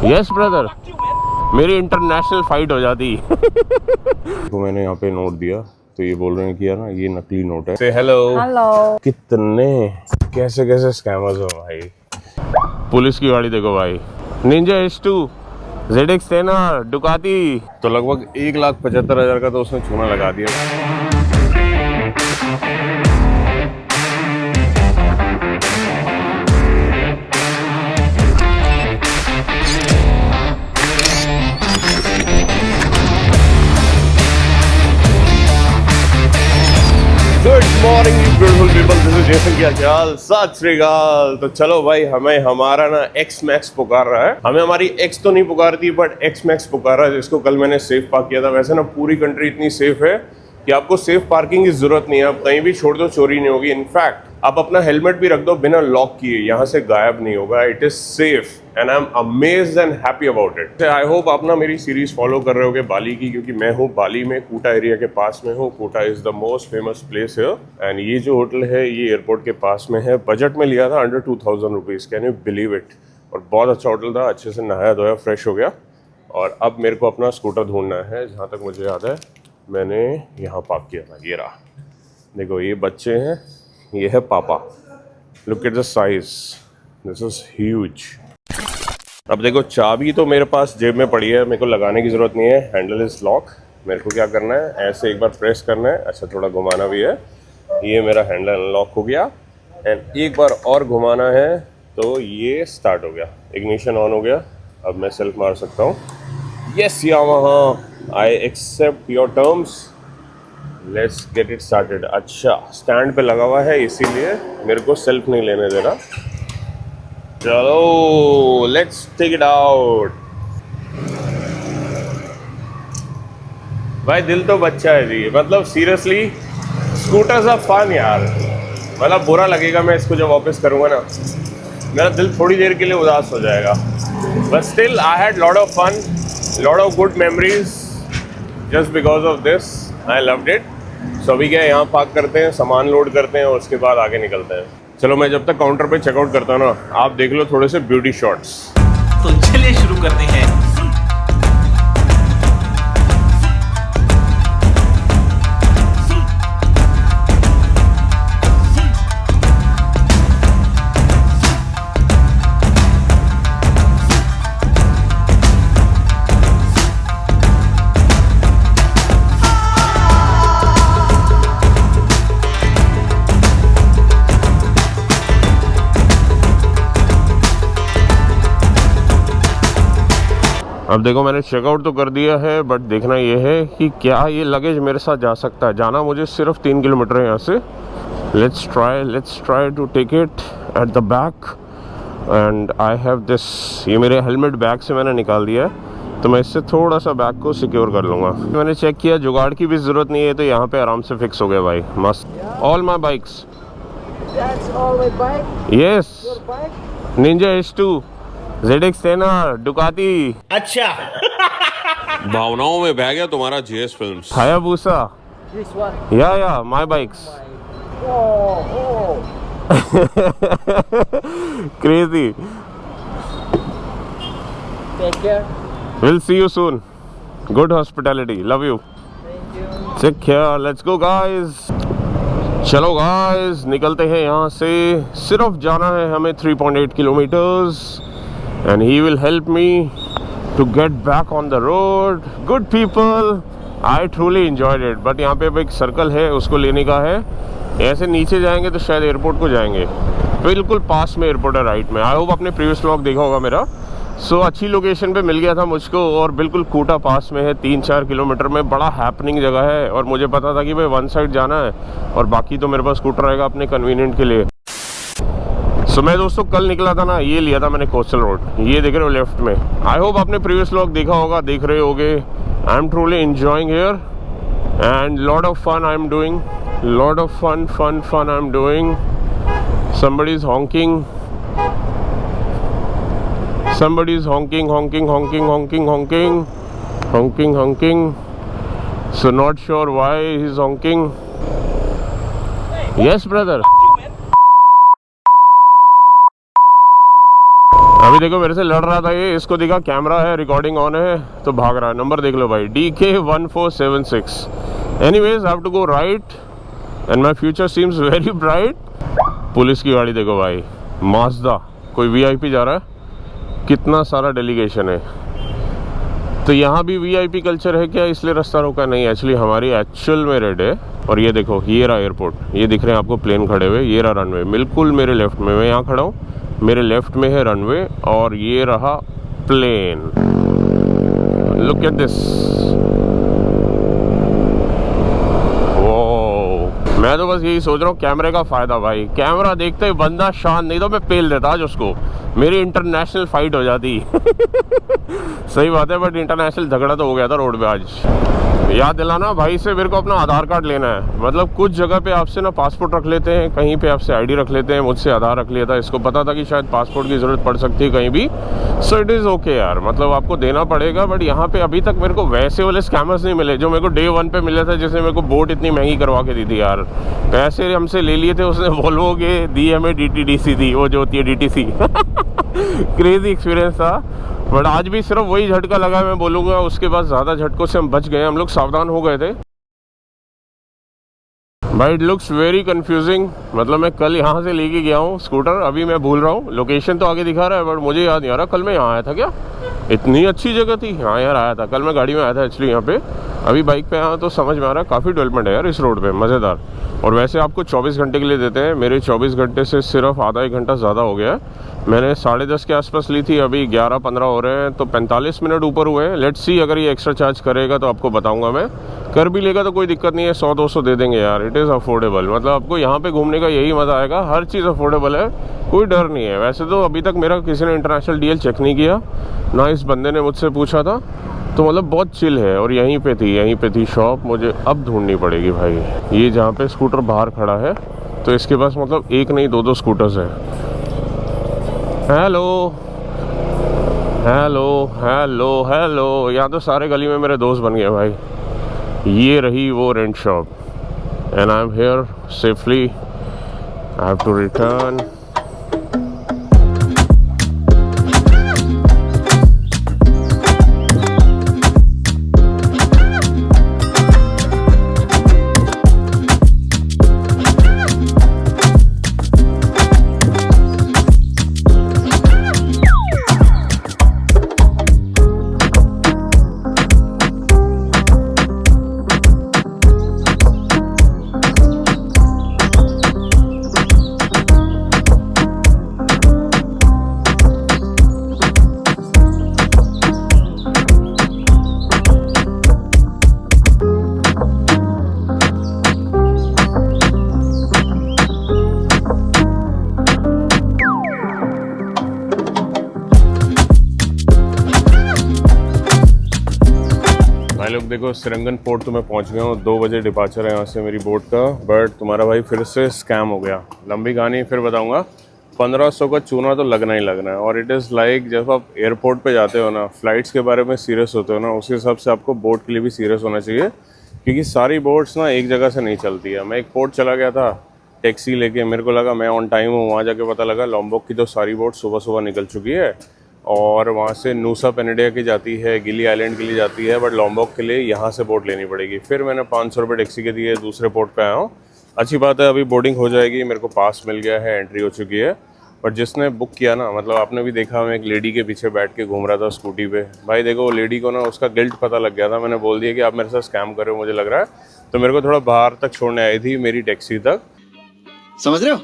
Yes brother, मेरी international fight हो जाती। तो मैंने यहाँ पे नोट दिया तो ये बोल रहे हैं कि यार ना ये नकली नोट है। से हेलो हेलो। कितने कैसे कैसे स्कैमर्स हो भाई। पुलिस की गाड़ी देखो भाई, निंजा H2 ZX 10R डुकाती। तो लगभग 1,75,000 का तो उसने चूना लगा दिया। Good morning you beautiful people, this is Jason. क्या ख्याल, सत श्री अकाल। तो चलो भाई, हमें हमारा ना एक्स मैक्स पुकार रहा है। हमें हमारी एक्स तो नहीं पुकारती बट एक्स मैक्स पुकार रहा है, जिसको कल मैंने सेफ पार्क किया था। वैसे ना पूरी कंट्री इतनी सेफ है कि आपको सेफ पार्किंग की जरूरत नहीं है। आप कहीं भी छोड़ दो चोरी नहीं होगी। इनफैक्ट आप अपना हेलमेट भी रख दो बिना लॉक किए, यहाँ से गायब नहीं होगा। It is safe and I M amazed and happy about it. I hope आप ना मेरी सीरीज फॉलो कर रहे होगे बाली की, क्योंकि मैं हूँ बाली में, कोटा एरिया के पास में हूँ। Kota is the most famous place here and ये जो होटल है ये एयरपोर्ट के पास में है। बजट में लिया था under 2,000 rupees, can you believe it. और बहुत अच्छा होटल था, अच्छे से नहाया धोया फ्रेश हो गया। और अब मेरे को अपना स्कूटर ढूंढना है। जहाँ तक मुझे याद है मैंने यहाँ पार्क किया था। ये रहा, देखो ये बच्चे हैं, ये है पापा। Look at the size, this is huge. अब देखो चाबी तो मेरे पास जेब में पड़ी है, मेरे को लगाने की ज़रूरत नहीं है। Handle is lock. मेरे को क्या करना है, ऐसे एक बार प्रेस करना है। अच्छा थोड़ा घुमाना भी है। ये मेरा हैंडल अनलॉक हो गया एंड एक बार और घुमाना है तो ये स्टार्ट हो गया, इग्निशन ऑन हो गया। अब मैं सेल्फ मार सकता हूँ। Yes Yamaha, I accept your terms, let's get it started. अच्छा स्टैंड पे लगा हुआ है इसीलिए मेरे को सेल्फ नहीं लेने दे रहा। चलो लेट्स टेक इट आउट। भाई दिल तो बच्चा है जी, मतलब सीरियसली स्कूटर्स आर फन यार। मतलब बुरा लगेगा मैं इसको जब वापस करूँगा ना, मेरा दिल थोड़ी देर के लिए उदास हो जाएगा। But still I had lot of fun, lot of good memories just because of this. I loved it. So अभी क्या यहाँ पार्क करते हैं, सामान लोड करते हैं और उसके बाद आगे निकलते हैं। चलो मैं जब तक काउंटर पे चेकआउट करता हूँ ना, आप देख लो थोड़े से ब्यूटी शॉट्स। तो चलिए शुरू करते हैं। अब देखो मैंने चेकआउट तो कर दिया है, बट देखना ये है कि क्या ये लगेज मेरे साथ जा सकता है। जाना मुझे सिर्फ 3 किलोमीटर है यहाँ से। Let's try to take it at the back and I have this. ये मेरे हेलमेट बैग से मैंने निकाल दिया है, तो मैं इससे थोड़ा सा बैग को सिक्योर कर लूँगा। मैंने चेक किया, जुगाड़ की भी ज़रूरत नहीं है, तो यहाँ पे आराम से फिक्स हो गया भाई, मस्त। All my bikes, yes, Ninja H2 ZX 10R डुकाती। अच्छा भावनाओं में बह गया तुम्हारा जेएस फिल्म्स। हायाबुसा, या my bikes. Crazy. Take care. We'll see you soon. Good hospitality. Love you. Thank you. Take care. Let's go guys. चलो guys निकलते हैं यहाँ से। सिर्फ जाना है हमें 3.8 kilometres and he will help me to get back on the road. Good people, I truly enjoyed it. But यहाँ पे अब एक सर्कल है, उसको लेने का है। ऐसे नीचे जाएंगे तो शायद एयरपोर्ट को जाएंगे। बिल्कुल पास में एयरपोर्ट है, राइट में। आई होप आपने प्रीवियस व्लॉग देखा होगा मेरा। सो अच्छी लोकेशन पे मिल गया था मुझको और बिल्कुल कोटा पास में है, 3-4 किलोमीटर में। बड़ा हैपनिंग जगह है और मुझे पता था कि भाई वन साइड जाना है और बाकी तो मेरे पास स्कूटर रहेगा अपने कन्वीनियंट के लिए। सो मैं दोस्तों कल निकला था ना, ये लिया था मैंने कोस्टल रोड। ये देख रहे हो लेफ्ट में। आई होप आपने प्रीवियस व्लॉग देखा होगा, देख रहे होगे। I am truly enjoying here and lot of fun I am doing, lot of fun I am doing. somebody is honking, honking. So not sure why he's honking. Yes brother, अभी देखो मेरे से लड़ रहा था ये, इसको दिखा कैमरा है, रिकॉर्डिंग ऑन है तो भाग रहा है। नंबर देख लो भाई, DK1476। Anyways have to go right and my future seems very bright. Police की गाड़ी देखो भाई, माजदा, कोई VIP जा रहा है, कितना सारा डेलीगेशन है। तो यहाँ भी VIP कल्चर है क्या, इसलिए रास्ता रोका? नहीं, एक्चुअली हमारी एक्चुअल में रेड है। और ये देखो, ये रहा एयरपोर्ट, ये दिख रहे हैं आपको प्लेन खड़े हुए, ये रहा रनवे बिल्कुल मेरे लेफ्ट में, मैं यहाँ खड़ा हूँ, मेरे लेफ्ट में है रनवे और ये रहा प्लेन। लुक एट दिस, वो मैं तो बस यही सोच रहा हूँ, कैमरे का फायदा भाई, कैमरा देखते ही बंदा शांत, नहीं तो मैं पेल देता आज उसको, मेरी इंटरनेशनल फाइट हो जाती। सही बात है, बट इंटरनेशनल झगड़ा तो हो गया था रोड पे आज। याद दिलाना भाई से, मेरे को अपना आधार कार्ड लेना है। मतलब कुछ जगह पे आपसे ना पासपोर्ट रख लेते हैं, कहीं पे आपसे ID रख लेते हैं, मुझसे आधार रख लिया था। इसको पता था कि शायद पासपोर्ट की ज़रूरत पड़ सकती है कहीं भी, सो इट इज़ ओके यार, मतलब आपको देना पड़ेगा। बट यहाँ पे अभी तक मेरे को वैसे वाले स्कैमर्स नहीं मिले जो मेरे को Day 1 पे मिले थे, जिसने मेरे को बोट इतनी महंगी करवा के दी थी यार। पैसे हमसे ले लिए थे उसने, वोल्वो के, दी हमें DTDC दी, वो जो होती है DTC। क्रेजी एक्सपीरियंस था। बट आज भी सिर्फ वही झटका लगा, मैं बोलूँगा उसके बाद ज़्यादा झटकों से हम बच गए, हम लोग सावधान हो गए थे। भाई इट लुक्स वेरी कंफ्यूजिंग, मतलब मैं कल यहाँ से लेके गया हूँ स्कूटर, अभी मैं भूल रहा हूँ, लोकेशन तो आगे दिखा रहा है बट मुझे याद नहीं आ रहा कल मैं यहाँ आया था क्या। इतनी अच्छी जगह थी, हाँ यार आया था, कल मैं गाड़ी में आया था एक्चुअली यहाँ पे, अभी बाइक पे आया तो समझ में आ रहा है काफ़ी डेवलपमेंट है यार इस रोड पे, मज़ेदार। और वैसे आपको 24 घंटे के लिए देते हैं, मेरे 24 घंटे से सिर्फ आधा एक घंटा ज़्यादा हो गया है। मैंने 10:30 के आसपास ली थी, अभी 11:15 हो रहे हैं, तो 45 मिनट ऊपर हुए हैं। लेट्स सी, अगर ये एक्स्ट्रा चार्ज करेगा तो आपको बताऊंगा मैं, कर भी लेगा तो कोई दिक्कत नहीं है, 100-200 दे देंगे यार, इट इज़ अफोर्डेबल। मतलब आपको यहाँ पे घूमने का यही मज़ा आएगा, हर चीज़ अफोर्डेबल है, कोई डर नहीं है। वैसे तो अभी तक मेरा किसी ने इंटरनेशनल DL चेक नहीं किया ना, इस बंदे ने मुझसे पूछा था, तो मतलब बहुत चिल है। और यहीं पे थी शॉप, मुझे अब ढूंढनी पड़ेगी भाई। ये जहाँ पे स्कूटर बाहर खड़ा है, तो इसके पास मतलब एक नहीं 2-2 स्कूटर्स हैं। हेलो हेलो हेलो हेलो, यहाँ तो सारे गली में मेरे दोस्त बन गए भाई। ये रही वो rent shop and I am here safely, I have to return. भाई लोग देखो, सिरंगन पोर्ट तो मैं पहुंच गया हूँ, 2 बजे डिपार्चर है यहाँ से मेरी बोट का। बट तुम्हारा भाई फिर से स्कैम हो गया, लंबी कहानी फिर बताऊंगा। 1500 का चूना तो लगना ही लगना है। और इट इज़ लाइक जब आप एयरपोर्ट पे जाते हो ना, फ्लाइट्स के बारे में सीरियस होते हो ना, उसी हिसाब से आपको बोट के लिए भी सीरियस होना चाहिए, क्योंकि सारी बोट्स ना एक जगह से नहीं चलती है। मैं एक पोर्ट चला गया था टैक्सी लेके, मेरे को लगा मैं ऑन टाइम हूँ, वहाँ जाके पता लगा लॉम्बोक की तो सारी बोट सुबह सुबह निकल चुकी है, और वहाँ से नूसा पेनिडिया की जाती है, गिली आइलैंड के लिए जाती है, बट लॉम्बोक के लिए यहाँ से बोट लेनी पड़ेगी। फिर मैंने 500 रुपये टैक्सी के दिए, दूसरे पोर्ट पे आया हूँ। अच्छी बात है, अभी बोर्डिंग हो जाएगी, मेरे को पास मिल गया है, एंट्री हो चुकी है। बट जिसने बुक किया ना, मतलब आपने भी देखा, मैं एक लेडी के पीछे बैठ के घूम रहा था स्कूटी पे। भाई देखो, वो लेडी को ना उसका गिल्ट पता लग गया था, मैंने बोल दिया कि आप मेरे साथ स्कैम कर रहे हो मुझे लग रहा है, तो मेरे को थोड़ा बाहर तक छोड़ने आई थी, मेरी टैक्सी तक। समझ रहे हो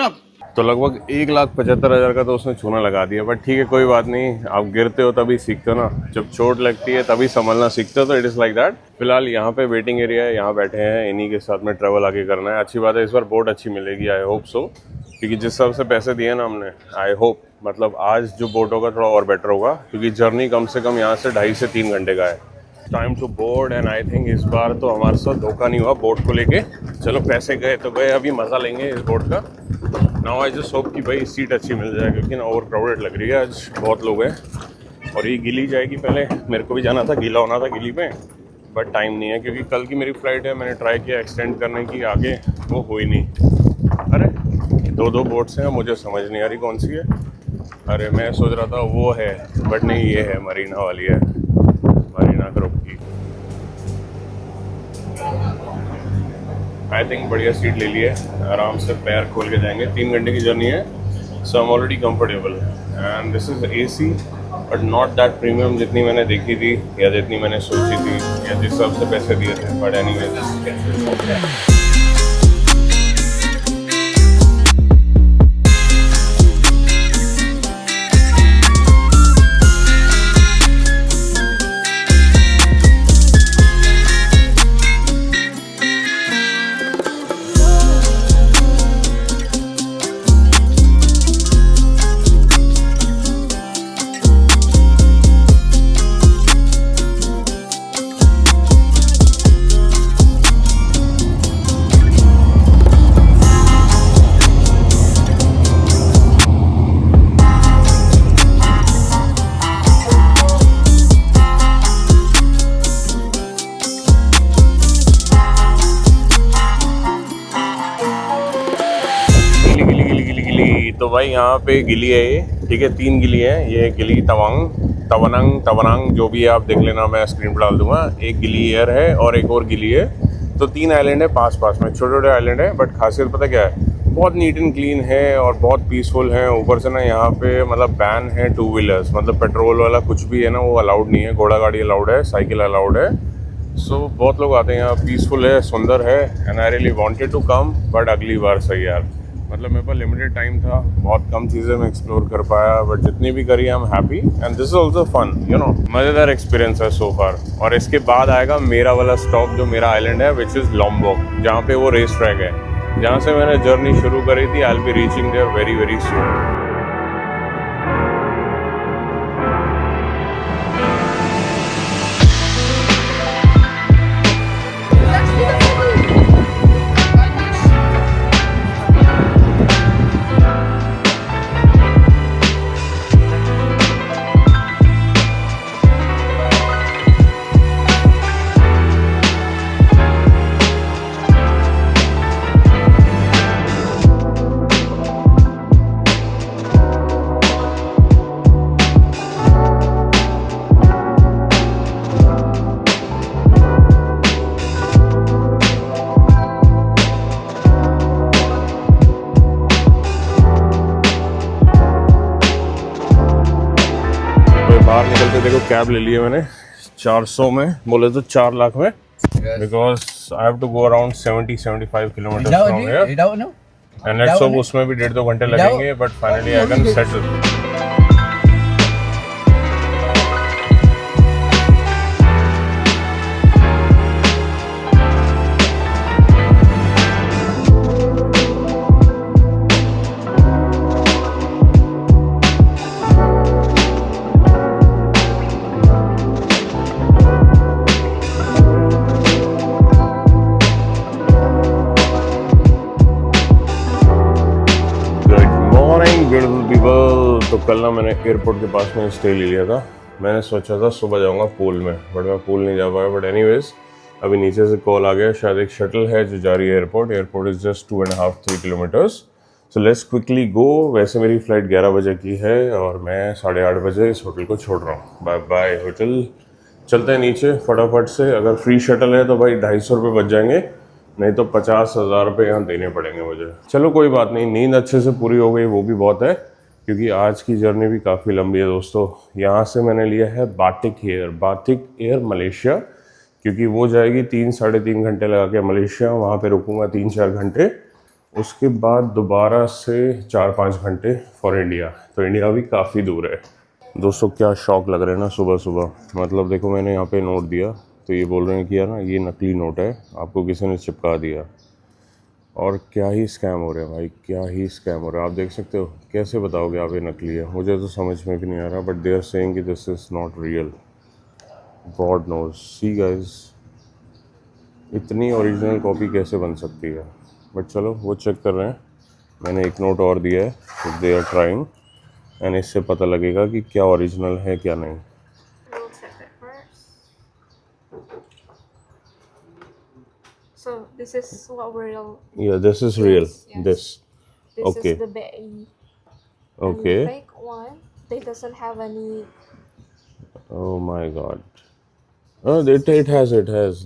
आप? तो लगभग 1,75,000 का तो उसने चूना लगा दिया। बट ठीक है, कोई बात नहीं, आप गिरते हो तभी सीखते हो ना, जब चोट लगती है तभी संभलना सीखते हो, तो इट इज़ लाइक दैट। फिलहाल यहाँ पे वेटिंग एरिया है, यहाँ बैठे हैं, इन्हीं के साथ में ट्रैवल आगे करना है। अच्छी बात है, इस बार बोट अच्छी मिलेगी, आई होप सो, क्योंकि जिस हिसाब से पैसे दिए ना हमने, आई होप मतलब आज जो बोट होगा थोड़ा और बेटर होगा, क्योंकि जर्नी कम से कम यहाँ से 2.5 से 3 घंटे का है। Time to board and I think इस बार तो हमारे साथ धोखा नहीं हुआ बोट को लेके। चलो पैसे गए तो गए, अभी मज़ा लेंगे इस बोट का। नाउ आई जस्ट होप कि भाई सीट अच्छी मिल जाए, क्योंकि ना ओवर क्राउडेड लग रही है, आज बहुत लोग हैं। और ये गिली जाएगी पहले, मेरे को भी जाना था, गीला होना था गिली पे, बट टाइम नहीं है, क्योंकि कल की मेरी फ़्लाइट है। मैंने ट्राई किया एक्सटेंड करने की, आगे वो हुई नहीं। अरे 2 बोट्स हैं, मुझे समझ नहीं आ रही कौन सी है। अरे मैं सोच रहा था वो है, बट नहीं, ये है मरीना वाली है, मरीना ग्रुप की। आई थिंक बढ़िया सीट ले ली है, आराम से पैर खोल के जाएंगे। 3 घंटे की जर्नी है, so I am already comfortable and this is AC, but not that premium जितनी मैंने देखी थी या जितनी मैंने सोची थी या जिस हिसाब से पैसे दिए थे, बट एनीवेज। तो भाई यहाँ पे गिली है ये, ठीक है, 3 गिली है। ये गिली तवांग जो भी है आप देख लेना, मैं स्क्रीन पर डाल दूंगा। एक गिली एयर है और एक और गिली है, तो 3 आइलैंड है पास पास में, छोटे छोटे आइलैंड है। बट खासियत पता क्या है, बहुत नीट एंड क्लीन है और बहुत पीसफुल है। ऊपर से ना यहाँ पे मतलब बैन है 2 व्हीलर्स, मतलब पेट्रोल वाला कुछ भी है ना वो अलाउड नहीं है। घोड़ा गाड़ी अलाउड है, साइकिल अलाउड है। सो बहुत लोग आते हैं यहाँ, पीसफुल है, सुंदर है and I really wanted to come, but अगली बार सही यार। मतलब मेरे पास लिमिटेड टाइम था, बहुत कम चीज़ें मैं एक्सप्लोर कर पाया, बट जितनी भी करी I am happy and this is also fun, you know, मज़ेदार एक्सपीरियंस है सो फार। और इसके बाद आएगा मेरा वाला स्टॉप, जो मेरा आइलैंड है, विच इज़ लॉम्बोक, जहाँ पे वो रेस ट्रैक है, जहाँ से मैंने जर्नी शुरू करी थी। I will be reaching there very very soon. बाहर निकलते देखो कैब ले ली है मैंने 400 में, बोले तो 4 लाख में, because I have to go around 70-75 kilometre from here and let's hope उसमें भी 1.5-2 घंटे लगेंगे, but finally I can settle. तो कल ना मैंने एयरपोर्ट के पास में स्टे ले लिया था। मैंने सोचा था सुबह जाऊंगा पूल में, बट मैं पूल नहीं जा पाया। बट एनीवेज अभी नीचे से कॉल आ गया, शायद एक शटल है जो जा रही है airport. Airport is just 2.5-3 kilometres, so let's quickly go. वैसे मेरी फ़्लाइट 11 बजे की है और मैं 8:30 बजे इस होटल को छोड़ रहा हूँ। Bye bye hotel. चलते हैं नीचे फटाफट से। अगर फ्री शटल है तो भाई 250 रुपये बच जाएंगे, नहीं तो 50,000 रुपये यहाँ देने पड़ेंगे मुझे। चलो कोई बात नहीं, नींद अच्छे से पूरी हो गई, वो भी बहुत है, क्योंकि आज की जर्नी भी काफ़ी लंबी है दोस्तों। यहाँ से मैंने लिया है बातिक एयर मलेशिया, क्योंकि वो जाएगी 3-3.5 घंटे लगा के मलेशिया। वहाँ पे रुकूंगा 3-4 घंटे, उसके बाद दोबारा से 4-5 घंटे फॉर इंडिया। तो इंडिया भी काफ़ी दूर है दोस्तों। क्या शौक लग रहा है ना सुबह सुबह। मतलब देखो मैंने यहाँ पे नोट दिया तो ये बोल रहे हैं कि यार ना ये नकली नोट है, आपको किसी ने चिपका दिया। और क्या ही स्कैम हो रहे हैं भाई, क्या ही स्कैम हो रहा है। आप देख सकते हो, कैसे बताओगे आप ये नकली है? मुझे तो समझ में भी नहीं आ रहा, बट दे आर सेइंग कि this is not real. God knows. See guys, इतनी ओरिजिनल कॉपी कैसे बन सकती है? बट चलो वो चेक कर रहे हैं। मैंने एक नोट और दिया है, दे आर ट्राइंग, एंड इससे पता लगेगा कि क्या ओरिजिनल है क्या नहीं। So this is what real. Yeah, this is real. Yes. This. This Okay. is the BI. Okay. And fake one, they doesn't have any. Oh my god. Oh, it has.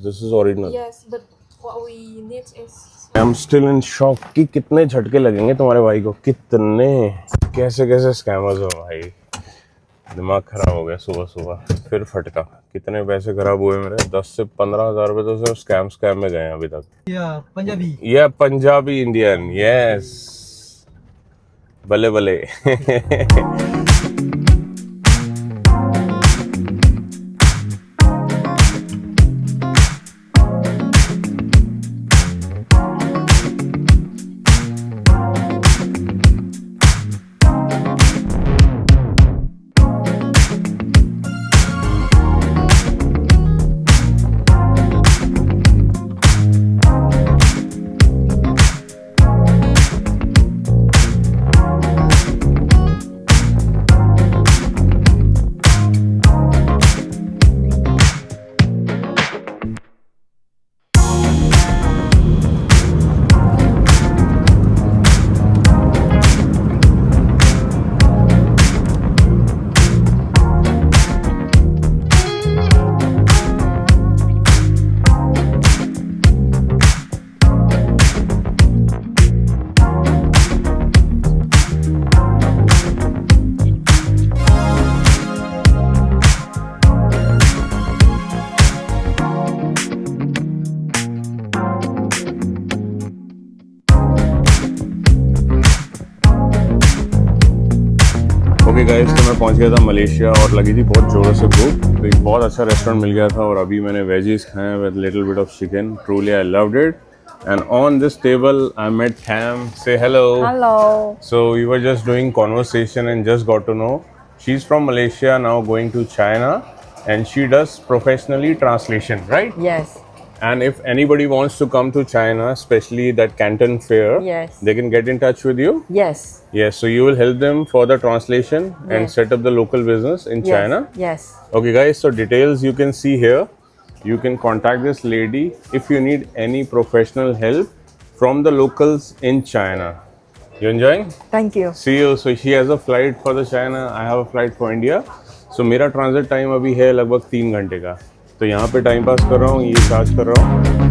This is original. Yes, but what we need is. I'm still in shock कि कितने झटके लगेंगे तुम्हारे भाई को, कितने कैसे कैसे स्कैमर्स हो भाई। दिमाग खराब हो गया सुबह सुबह, फिर फटका। कितने पैसे खराब हुए मेरे, 10 से 15 हज़ार रुपए तो सिर्फ स्कैम में गए हैं अभी तक। या पंजाबी इंडियन, यस, भले भले। ओके गाइस, तो मैं पहुंच गया था मलेशिया और लगी थी बहुत ज़ोरों से भूख। तो एक बहुत अच्छा रेस्टोरेंट मिल गया था और अभी मैंने वेजीज खाए with little bit of chicken. Truly I loved it. And on this table I met Tham. Say hello. Hello. So we were just doing conversation and just got to know she's from Malaysia, now going to China, and she does professionally translation, right? Yes. And if anybody wants to come to China, especially that Canton Fair, Yes. they can get in touch with you. Yes. Yes, so you will help them for the translation and Yes. set up the local business in Yes. China. Yes. Okay guys, so details you can see here. You can contact this lady if you need any professional help from the locals in China. You enjoying? Thank you. See you. So she has a flight for the China, I have a flight for India. So मेरा transit time अभी है लगभग 3 घंटे का। तो यहाँ पे time pass कर रहा हूँ, ये चार्ज कर रहा हूँ।